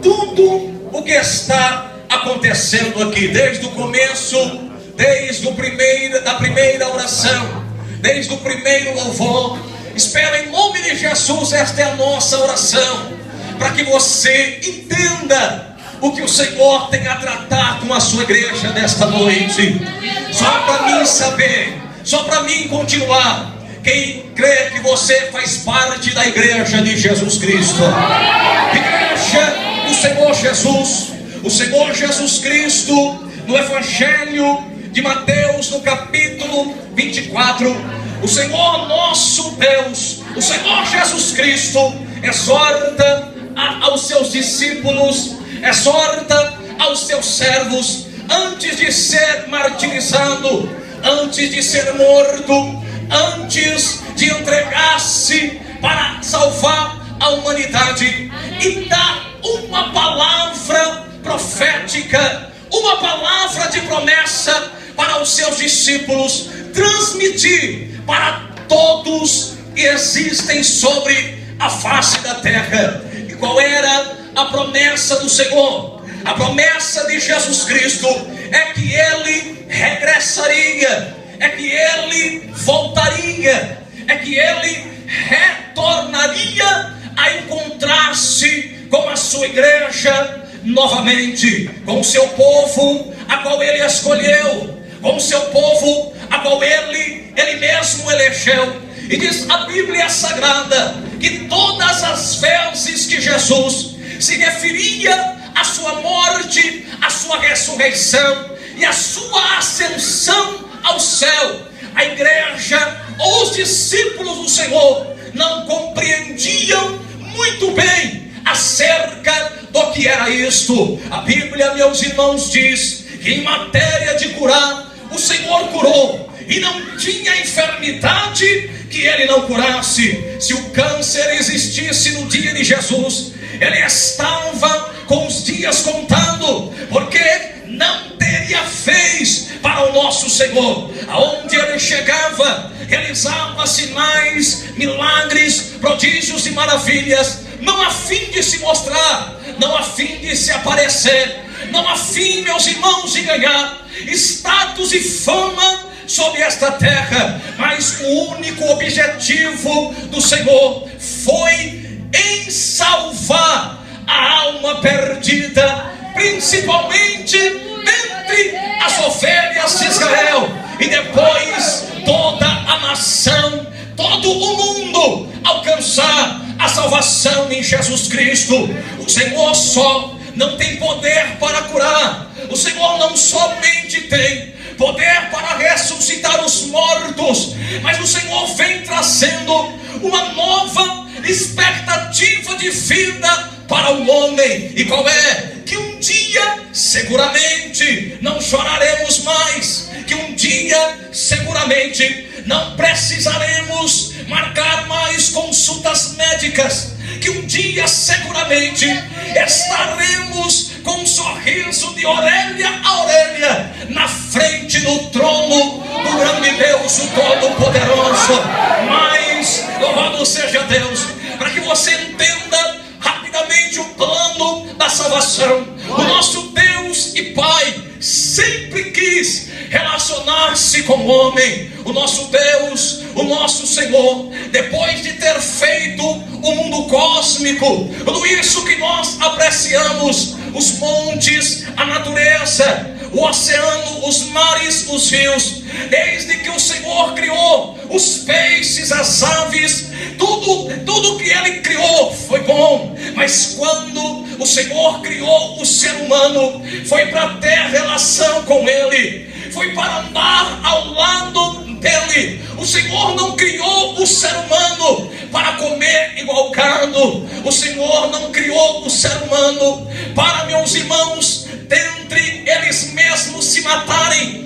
tudo o que está acontecendo aqui, desde o começo, desde da primeira oração, desde o primeiro louvor. Espero em nome de Jesus, esta é a nossa oração, para que você entenda o que o Senhor tem a tratar com a sua igreja nesta noite. Só para mim saber, só para mim continuar. Quem crê que você faz parte da igreja de Jesus Cristo, igreja do Senhor Jesus, o Senhor Jesus Cristo, no Evangelho de Mateus, no capítulo 24, o Senhor nosso Deus, o Senhor Jesus Cristo, exorta aos seus discípulos, exorta aos seus servos, antes de ser martirizado, antes de ser morto, antes de entregar-se para salvar a humanidade, e dá uma palavra profética, uma palavra de promessa para os seus discípulos transmitir para todos que existem sobre a face da terra. E qual era a promessa do Senhor? A promessa de Jesus Cristo é que Ele regressaria, é que Ele voltaria, é que Ele retornaria a encontrar-se com a sua igreja novamente, com o seu povo a qual Ele escolheu, com o seu povo a qual Ele mesmo elegeu. E diz a Bíblia Sagrada que todas as vezes que Jesus se referia à sua morte, à sua ressurreição e à sua ascensão ao céu, a igreja ou os discípulos do Senhor não compreendiam muito bem acerca do que era isto. A Bíblia, meus irmãos, diz que em matéria de curar, o Senhor curou, e não tinha enfermidade que Ele não curasse. Se o câncer existisse no dia de Jesus, Ele estava com os dias contados, porque não teria vez para o nosso Senhor. Aonde Ele chegava, realizava sinais, milagres, prodígios e maravilhas, não a fim de se mostrar, não a fim de se aparecer, não a fim, meus irmãos, de ganhar status e fama sobre esta terra, mas o único objetivo do Senhor foi em salvar a alma perdida, principalmente dentre as ovelhas de Israel, e depois toda a nação, todo o mundo alcançar a salvação em Jesus Cristo. O Senhor só não tem poder para curar, o Senhor não somente tem poder para ressuscitar os mortos, mas o Senhor vem trazendo uma nova expectativa de vida para o homem. E qual é? Que um dia seguramente não choraremos mais, que um dia seguramente não precisaremos marcar mais consultas médicas, que um dia seguramente estaremos com um sorriso de orelha a orelha na frente do trono do grande Deus, o Todo-Poderoso. Mas louvado seja Deus, para que você entenda rapidamente o plano da salvação. O nosso Deus e Pai sempre quis relacionar-se com o homem. O nosso Deus, o nosso Senhor, depois de ter feito o mundo cósmico, tudo isso que nós apreciamos, os montes, a natureza, o oceano, os mares, os rios, desde que o Senhor criou os peixes, as aves, tudo que Ele criou foi bom. Mas quando o Senhor criou o ser humano, foi para ter relação com Ele, foi para andar ao lado dele. O Senhor não criou o ser humano para comer igual gado. O Senhor não criou o ser humano para, meus irmãos, dentre eles mesmos se matarem,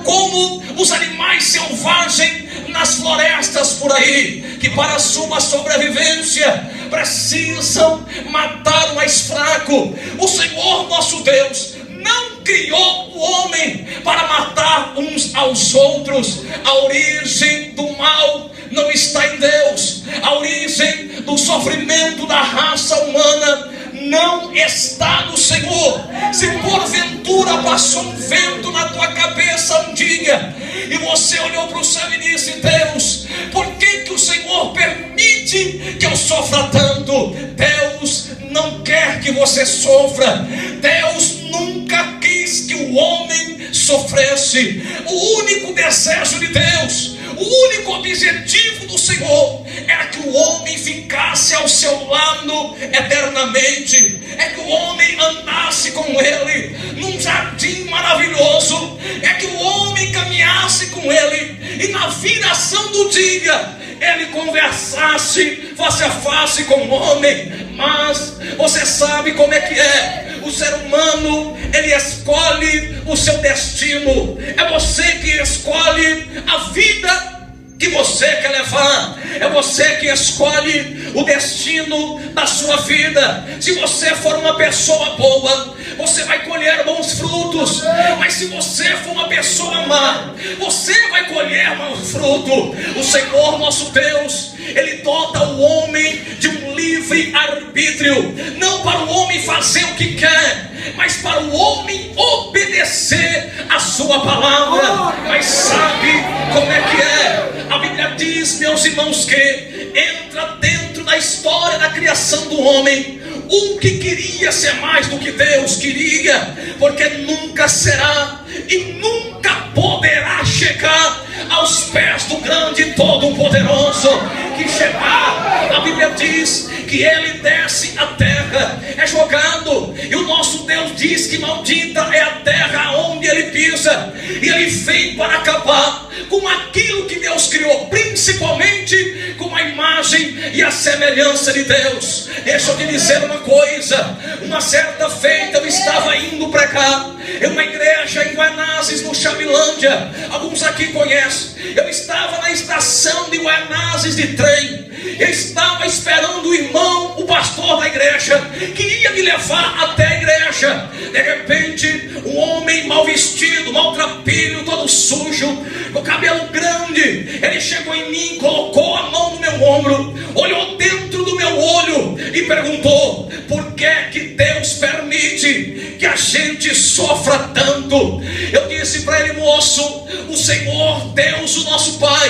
como os animais selvagens nas florestas por aí, que para a sua sobrevivência precisam matar o mais fraco. O Senhor nosso Deus não criou o homem para matar uns aos outros. A origem do mal não está em Deus. A origem do sofrimento da raça humana não está no Senhor. Se porventura passou um vento na tua cabeça um dia e você olhou para o céu e disse: Deus, por que o Senhor permite que eu sofra tanto? Deus não quer que você sofra. Deus nunca quis que o homem sofresse. O único desejo de Deus, o único objetivo do Senhor era que o homem ficasse ao seu lado eternamente, é que o homem andasse com ele num jardim maravilhoso, é que o homem caminhasse com ele e na viração do dia ele conversasse face a face com o homem. Mas você sabe como é que é. O ser humano, ele escolhe o seu destino. É você que escolhe a vida que você quer levar. É você que escolhe o destino da sua vida. Se você for uma pessoa boa, você vai colher bons frutos. Mas se você for uma pessoa má, você vai colher maus frutos. O Senhor nosso Deus, Ele dota o homem de um livre arbítrio, não para o homem fazer o que quer, mas para o homem obedecer a sua palavra. Mas sabe como é que é? A Bíblia diz, meus irmãos, que entra dentro da história da criação do homem um que queria ser mais do que Deus queria, porque nunca será e nunca poderá chegar aos pés do grande e todo-poderoso. Que chegar, a Bíblia diz que ele desce a terra, é jogado, e o nosso Deus diz que maldita é a terra onde ele pisa, e ele vem para acabar com aquilo que Deus criou, principalmente com a imagem e a semelhança de Deus. Deixa eu te dizer uma coisa. Uma certa feita eu estava indo pregar em uma igreja em Guanazes, no Chamilândia. Alguns aqui conhecem. Eu estava na estação de Guanazes de trem. Eu estava esperando o irmão, o pastor da igreja, que ia me levar até a igreja. De repente, um homem mal vestido, maltrapilho, todo sujo, com cabelo grande, ele chegou em mim, colocou a mão no meu ombro, olhou dentro do meu olho e perguntou: por que que Deus permite que a gente sofra tanto? Eu disse para ele: moço, o Senhor Deus, o nosso Pai,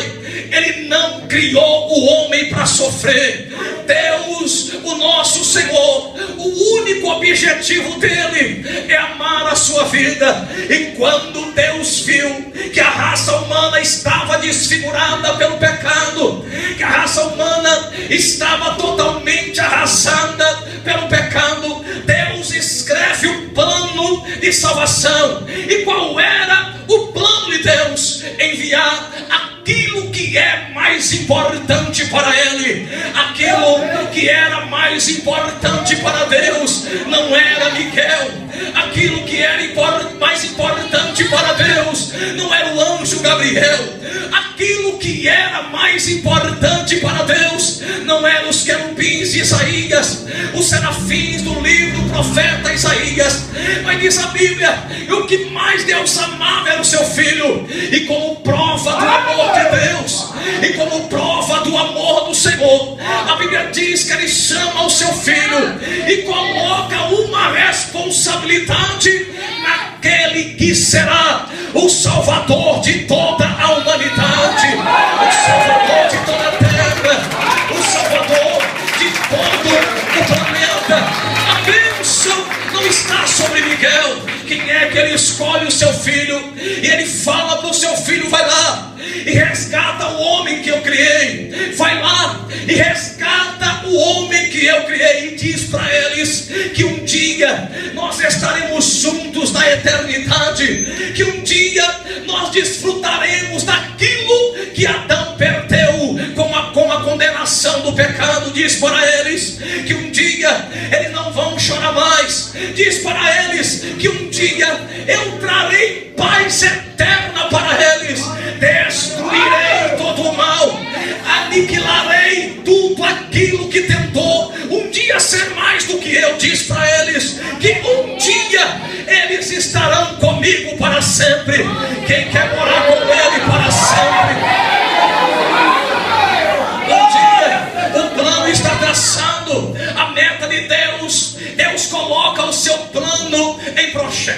Ele não criou o homem para sofrer. Deus, o nosso Senhor, o único objetivo dele é amar a sua vida. E quando Deus viu que a raça humana estava desfigurada pelo pecado, que a raça humana estava totalmente arrasada pelo pecado, Deus escreve o plano de salvação. E qual era o plano de Deus? Enviar aquilo que é mais importante para ele. Aquilo que era mais importante para Deus não era Miguel. Aquilo que era mais importante para Deus não era o anjo Gabriel. Aquilo que era mais importante para Deus não eram os querubins de Isaías, os serafins do livro do profeta Isaías. Mas diz a Bíblia, o que mais Deus amava era o seu filho. E como prova do amor de Deus, e como prova do amor do Senhor, a Bíblia diz que ele chama o seu filho e coloca uma responsabilidade naquele que será o Salvador de toda a humanidade, o Salvador de toda a terra, o Salvador de todo o planeta. A bênção não está sobre Miguel. Quem é que ele escolhe? O seu filho. E ele fala para o seu filho: vai lá e resgata o homem que eu criei. Vai lá e resgata o homem que eu criei. E diz para eles que um dia nós estaremos juntos na eternidade, que um dia nós desfrutaremos daquilo que Adão perdeu com a condenação do pecado. Diz para eles que um dia eles não vão chorar mais. Diz para eles que um dia eu trarei paz eterna para eles. Destruirei todo o mal, aniquilarei tudo aquilo que tentou um dia ser mais do que eu. Diz para eles que um dia eles estarão comigo para sempre. Quem quer morar com ele para sempre? Um dia o plano está traçado, a meta de Deus. Deus coloca o seu plano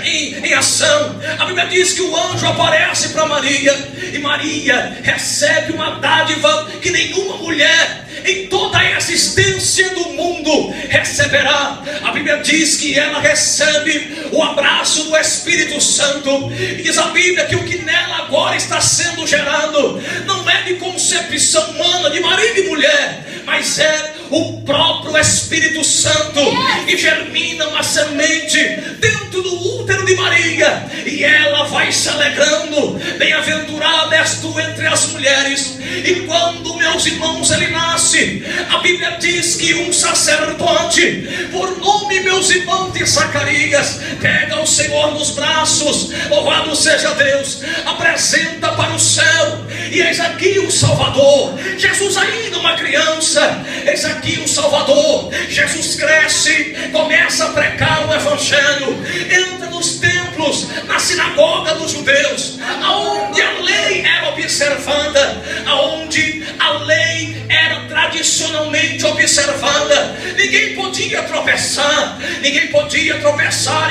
em ação. A Bíblia diz que o anjo aparece para Maria, e Maria recebe uma dádiva que nenhuma mulher em toda a existência do mundo receberá. A Bíblia diz que ela recebe o abraço do Espírito Santo, e diz a Bíblia que o que nela agora está sendo gerado não é de concepção humana, de marido e mulher, mas é o próprio Espírito Santo, e germina uma semente dentro do útero de Maria, e ela vai se alegrando. Bem-aventurada és tu entre as mulheres. E quando, meus irmãos, ele nasce, a Bíblia diz que um sacerdote, por nome, meus irmãos, de Zacarias, pega o Senhor nos braços, louvado seja Deus, apresenta para o céu, e eis aqui o Salvador, Jesus ainda uma criança, eis aqui o Salvador. Jesus cresce, começa a pregar o Evangelho, entra nos templos, na sinagoga dos judeus, aonde a lei era observada, aonde a lei era tradicionalmente observada. Ninguém podia tropeçar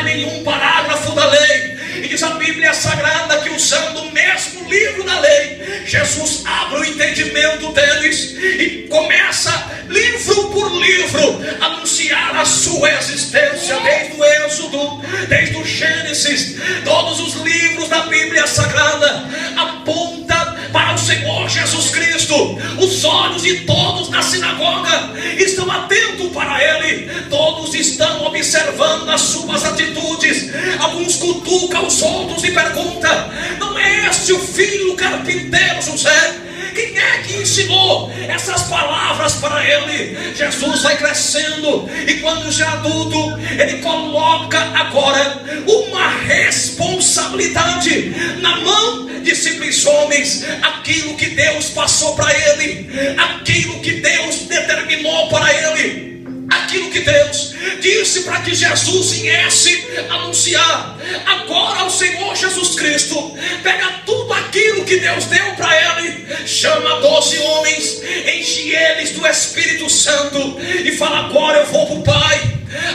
em nenhum parágrafo da lei. E diz a Bíblia Sagrada que, usando o mesmo livro da lei, Jesus abre o entendimento deles e começa, livro por livro, a anunciar a sua existência, desde o Êxodo, desde o Gênesis. Todos os livros da Bíblia Sagrada apontam para o Senhor Jesus Cristo. Os olhos de todos na sinagoga estão atentos para Ele, todos estão observando as suas atitudes. Alguns cutucam os outros e perguntam: não é este o filho do carpinteiro José? Quem é que ensinou essas palavras para ele? Jesus vai crescendo, e quando já adulto, ele coloca agora uma responsabilidade na mão de simples homens. Aquilo que Deus passou para ele, aquilo que Deus determinou para ele, aquilo que Deus disse para que Jesus viesse anunciar. Agora o Senhor Jesus Cristo pega tudo aquilo que Deus deu para ele, chama 12 homens, enche eles do Espírito Santo e fala: agora eu vou para o Pai,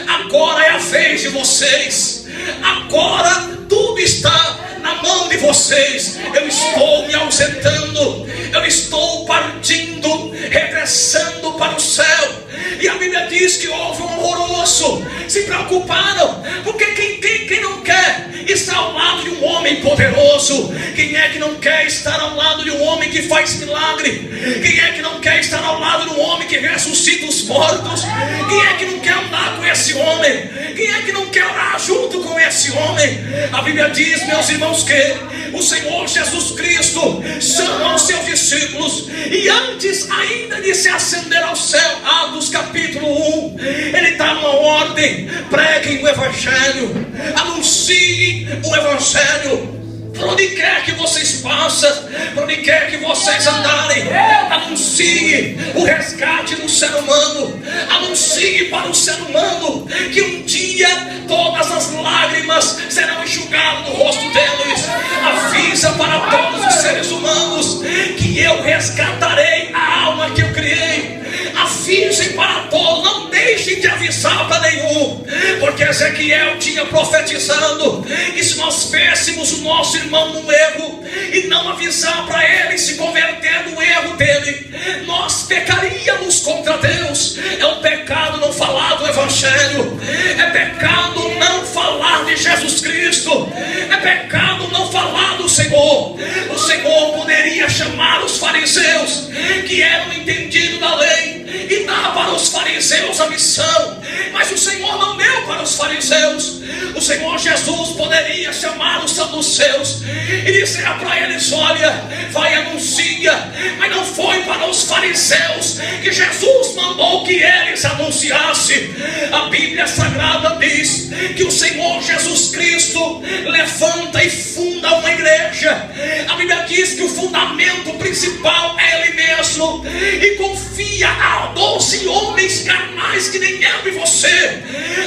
agora é a vez de vocês, agora tudo está na mão de vocês. Eu estou me ausentando, eu estou partindo, regressando para o céu. E a Bíblia diz que houve um horroroso, se preocuparam, porque quem não quer estar ao lado de um homem poderoso? Quem é que não quer estar ao lado de um homem que faz milagre? Quem é que não quer estar ao lado de um homem que ressuscita os mortos? Quem é que não quer andar com esse homem? Quem é que não quer orar junto com esse homem? A Bíblia diz, meus irmãos, que o Senhor Jesus Cristo chama os seus discípulos, e antes ainda de se ascender ao céu, Atos capítulo 1, ele dá uma ordem: preguem o Evangelho, anunciem o Evangelho. Por onde quer que vocês passem, por onde quer que vocês andarem, anuncie o resgate do ser humano. Anuncie para o ser humano que um dia todas as lágrimas serão enxugadas do rosto deles. Avisa para todos os seres humanos que eu resgatarei a alma que eu criei. Avisem para todos, não deixem de avisar para nenhum, porque Ezequiel tinha profetizado que se nós véssemos o nosso irmão no erro e não avisar para ele se converter no erro dele, nós pecaríamos contra Deus. É um pecado não falar do Evangelho, é pecado não falar de Jesus Cristo, é pecado não falar do Senhor. O Senhor poderia chamar os fariseus, que eram entendidos da lei, e dar para os fariseus a missão, mas o Senhor não deu para os fariseus. O Senhor Jesus poderia chamar os saduceus e dizer para eles: olha, vai, anuncia, mas não foi para os fariseus que Jesus mandou que eles anunciassem. A Bíblia Sagrada diz que o Senhor Jesus Cristo levanta e funda uma igreja. A Bíblia diz que o fundamento principal é Ele mesmo, e confia a 12 homens carnais que nem eu e você,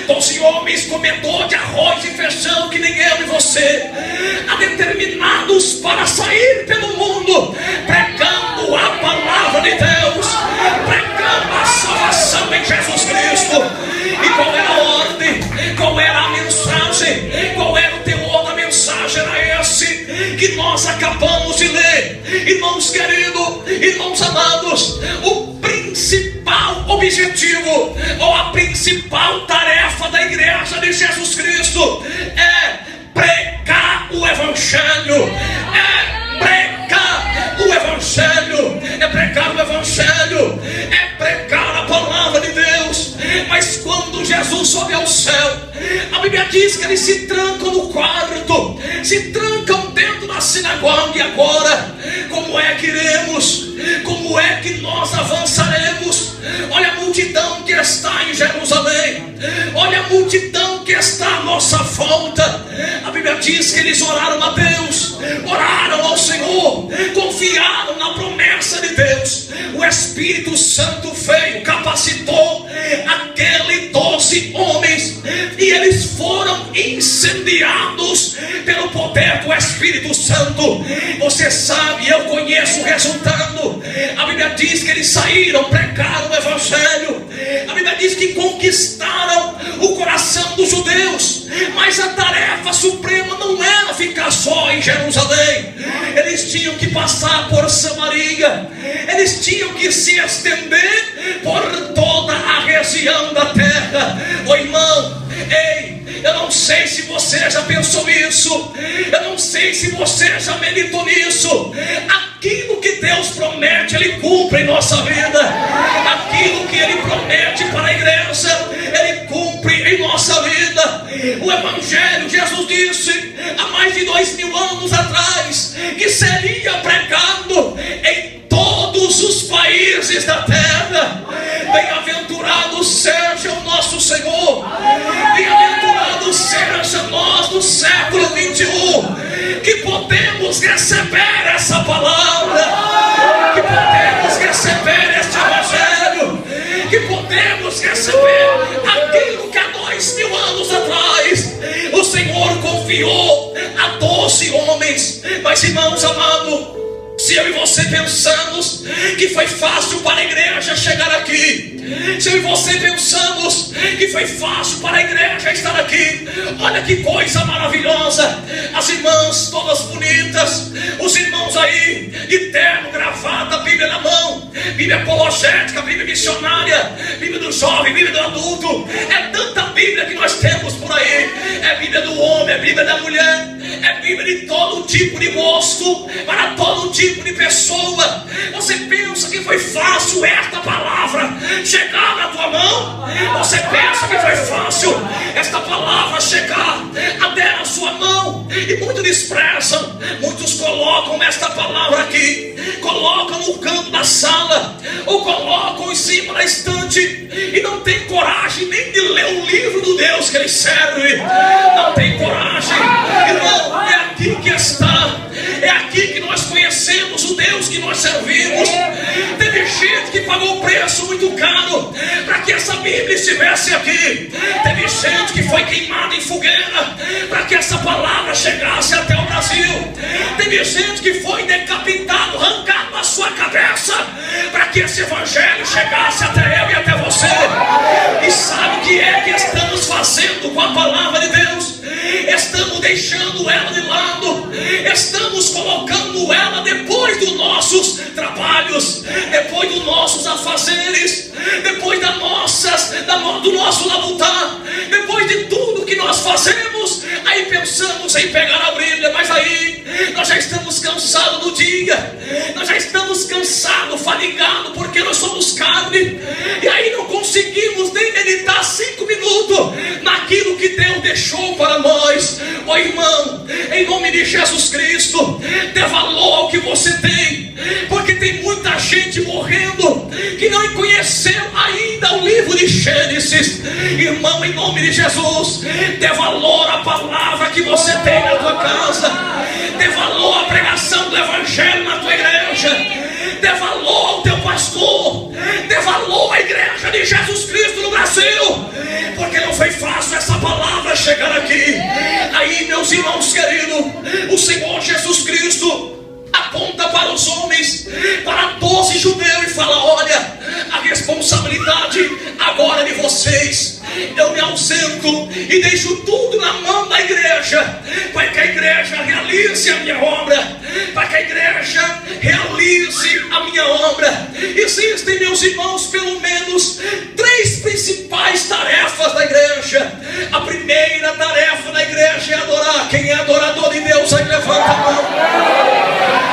12 homens comedor de arroz e feijão que nem eu e você, determinados para sair pelo mundo pregando a palavra de Deus, pregando a salvação em Jesus Cristo. E qual é a ordem? Irmãos queridos, irmãos amados, o principal objetivo, ou a principal tarefa da igreja de Jesus Cristo é pregar o Evangelho, é pregar o Evangelho, é pregar o Evangelho, é pregar a palavra de Deus. Mas quando Jesus sobe ao céu, a Bíblia diz que eles se trancam no quarto, se trancam dentro da sinagoga. E agora, como é que iremos? Como é que nós avançaremos? Olha a multidão que está em Jerusalém, olha a multidão que está à nossa volta. A Bíblia diz que eles oraram a Deus, oraram ao Senhor, confiaram na promessa de Deus. O Espírito Santo veio, capacitou aqueles 12 homens, e eles foram incendiados pelo poder do Espírito Santo. Você sabe, eu conheço o resultado. A Bíblia diz que eles saíram, pregaram o Evangelho. A Bíblia diz que conquistaram o coração dos judeus, mas a tarefa suprema não era ficar só em Jerusalém. Eles tinham que passar por Samaria, eles tinham que se estender por toda a região da terra. Ô irmão, ei, eu não sei se você já pensou isso, eu não sei se você já meditou nisso. Aquilo que Deus promete, Ele cumpre em nossa vida. Aquilo que Ele promete para a igreja, Ele cumpre em nossa vida. O Evangelho, Jesus disse há mais de 2000 anos atrás que seria pregado em todos os países da terra. Bem-aventurado seja o nosso Senhor, bem-aventurado seja nós do século 21, que podemos receber essa palavra, que podemos receber este Evangelho, que podemos receber aquilo que há 2000 anos atrás o Senhor confiou a 12 homens. Mas irmãos amados, se eu e você pensamos que foi fácil para a igreja chegar aqui, se eu e você pensamos que foi fácil para a igreja estar aqui, olha que coisa maravilhosa. As irmãs todas bonitas, os irmãos aí de terno, gravata, Bíblia na mão, Bíblia apologética, Bíblia missionária, Bíblia do jovem, Bíblia do adulto. É tanta Bíblia que nós temos por aí. É Bíblia do homem, é Bíblia da mulher, é Bíblia de todo tipo de gosto, para todo tipo de pessoa. Você pensa que foi fácil esta palavra chegar na tua mão? Você pensa que foi fácil esta palavra chegar até a sua mão? E muitos desprezam, muitos colocam esta palavra aqui, colocam no canto da sala, ou colocam em cima da estante, e não tem coragem nem de ler o livro do Deus que ele serve. Não tem coragem. Irmão, é aqui que está, é aqui que nós conhecemos o Deus que nós servimos. Teve gente que pagou um preço muito caro para que essa Bíblia estivesse aqui. Teve gente que foi queimada em fogueira para que essa palavra chegasse até o Brasil. Teve gente que foi decapitado, arrancado a sua cabeça para que esse Evangelho chegasse até eu e até você. E sabe o que é que estamos fazendo com a palavra de Deus? Estamos deixando ela de lado, estamos colocando ela depois dos nossos trabalhos, depois dos nossos afazeres, depois do nosso labutar, depois de tudo que nós fazemos. Aí pensamos em pegar a Bíblia, mas aí nós já estamos cansados do dia, nós já estamos cansados, fadigados, porque nós somos carne, e aí não conseguimos nem meditar 5 minutos naquilo que Deus deixou para nós. Ó irmão, em nome de Jesus Cristo, dê valor ao que você tem, porque tem muita gente morrendo que não conheceu ainda o livro de Gênesis. Irmão, em nome de Jesus, dê valor à palavra que você tem na tua casa, dê valor à pregação do Evangelho na tua igreja, dê valor ao teu pastor, dê valor à igreja de Jesus Cristo no Brasil, porque não foi fácil essa palavra chegar aqui. Aí, meus irmãos queridos, o Senhor Jesus Cristo aponta para os homens, para 12 judeus, e fala: olha, a responsabilidade agora é de vocês. Eu me ausento e deixo tudo na mão da igreja, para que a igreja realize realize a minha obra, para que a igreja realize a minha obra. Existem, meus irmãos, pelo menos 3 principais tarefas da igreja. A primeira tarefa da igreja é adorar. Quem é adorador de Deus, aí levanta a mão.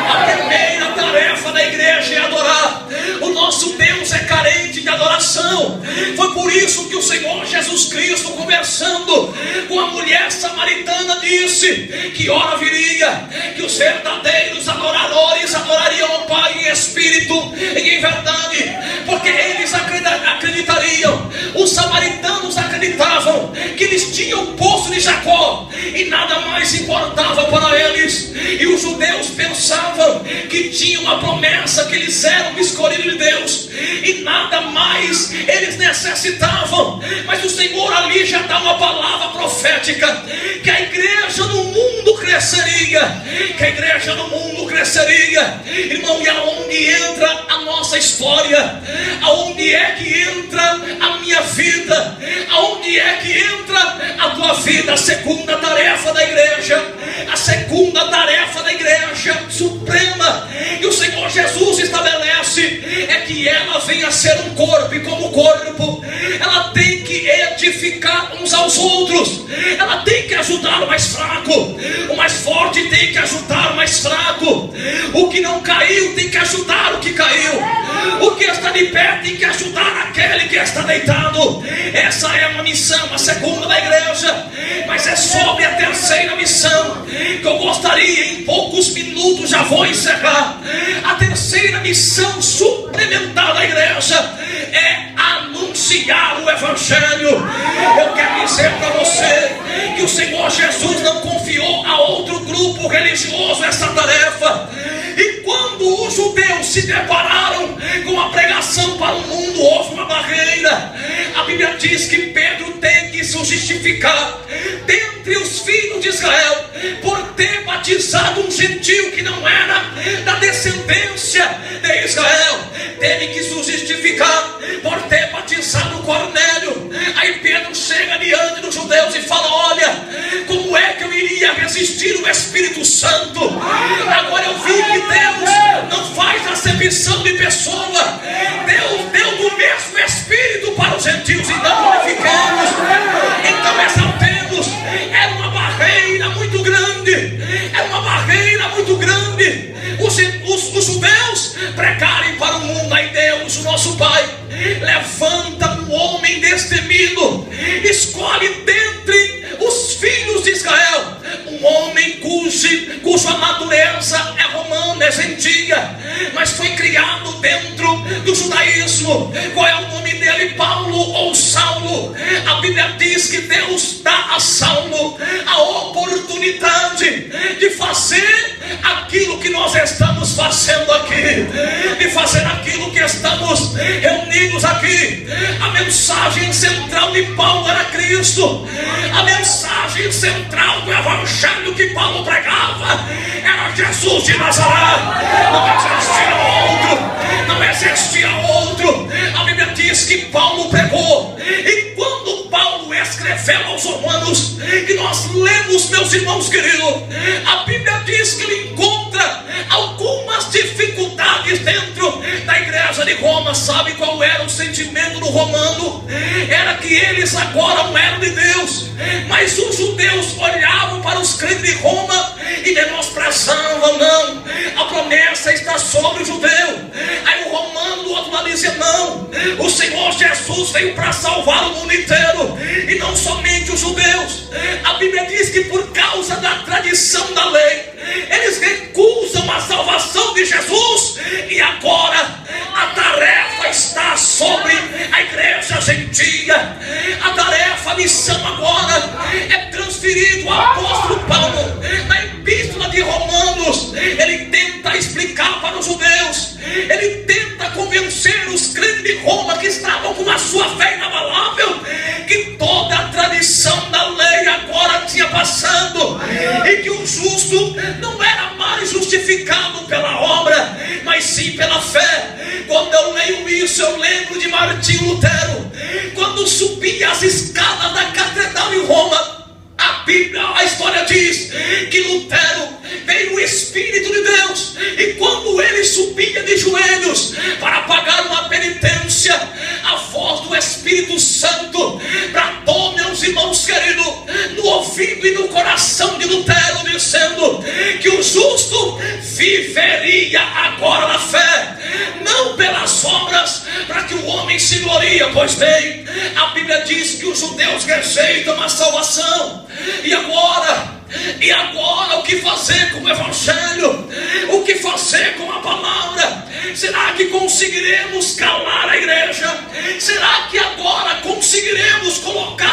A primeira tarefa da igreja é adorar. O nosso Deus é carente de adoração. Foi por isso que o Senhor Jesus Cristo, conversando com a mulher samaritana, disse que hora viria que os verdadeiros adoradores adorariam ao Pai em espírito e em verdade, porque eles acreditariam. Os samaritanos acreditavam que eles tinham o poço de Jacó e nada mais importava para eles, e os judeus pensavam que tinham uma promessa, que eles eram escolhidos de Deus e nada mais eles necessitavam. Mas o Senhor ali já dá uma palavra profética, que a igreja no mundo cresceria, que a igreja no mundo cresceria, irmão. E aonde entra a nossa história? Aonde é que entra a minha vida? Aonde é que entra a tua vida? A segunda tarefa da igreja, a segunda tarefa da igreja suprema, que o Senhor Jesus estabelece, é que ela venha a ser um corpo, e como corpo ela tem que edificar uns aos outros. Ela tem que ajudar o mais fraco, o mais forte tem que ajudar o mais fraco, o que não caiu tem que ajudar o que caiu, o que está de pé tem que ajudar aquele que está deitado. Essa é uma missão, a segunda da igreja. Mas é sobre a terceira missão que eu gostaria, em poucos minutos já vou encerrar. A terceira missão suplementar da igreja é anunciar o Evangelho. Eu quero dizer para você que o Senhor Jesus não confiou a outro grupo religioso essa tarefa. E quando os judeus se depararam com a pregação para o mundo, houve uma barreira. A Bíblia diz que Pedro tem que se justificar dentre os filhos de Israel por ter batizado um gentio que não era da descendência de Israel. Teve que se justificar por ter batizado Cornélio. Aí Pedro chega diante dos judeus e fala: olha, como é que eu iria resistir o Espírito Santo? Agora eu vi que Deus não faz acepção de pessoa. Deus deu do mesmo Espírito para os gentios, então glorifiquemos, então exaltemos. Era uma barreira muito grande, era uma barreira muito grande. Os judeus pregarem para o mundo. Aí Deus, o nosso Pai, levanta um homem destemido, escolhe dentre os filhos de Israel um homem cuja natureza é romana, é gentia, mas foi criado dentro do judaísmo. Qual é o nome dele? Paulo ou Saulo. A Bíblia diz que Deus dá a Saulo a oportunidade de fazer aquilo que nós estamos fazendo aqui, de fazer aquilo que estamos reunidos aqui. A mensagem central de Paulo era Cristo. A mensagem central do Evangelho que Paulo pregava era Jesus de Nazaré. Não existia outro, não existia outro. A Bíblia diz que Paulo pregou, e quando Paulo escreveu aos Romanos, que nós lemos, meus irmãos queridos, a Bíblia diz que ele encontra algumas dificuldades dentro da igreja de Roma. Sabe qual era o sentimento do romano? Era que eles agora não eram de Deus, mas os judeus olhavam para os crentes de Roma e menosprezavam. Não, a promessa está sobre o judeu. Aí o romano do outro lado dizia: não, o Senhor Jesus veio para salvar o mundo inteiro e não somente os judeus. A Bíblia diz que por causa da tradição da lei, eles recusam a salvação de Jesus, e agora a tarefa está sobre a igreja gentia. A tarefa, a missão agora é transferida ao apóstolo Paulo. Na epístola de Romanos, ele tenta explicar para os judeus, ele tenta convencer os crentes de Roma que estavam com a sua fé inabalável, que toda a tradição da lei agora tinha passado, e que o justo não era mais justificado pela obra, mas sim pela fé. Quando eu leio isso, eu lembro de Martinho Lutero, quando subia as escadas da catedral em Roma. A Bíblia, a história diz que Lutero E quando ele subia de joelhos para pagar uma penitência, a voz do Espírito Santo bradou, meus irmãos queridos, no ouvido e no coração de Lutero, dizendo que o justo viveria agora na fé, não pelas obras, para que o homem se glorie. Pois bem, a Bíblia diz que os judeus rejeitam a salvação. E agora o que fazer com o Evangelho? O que fazer com a palavra? Será que conseguiremos calar a igreja? Será que agora conseguiremos colocar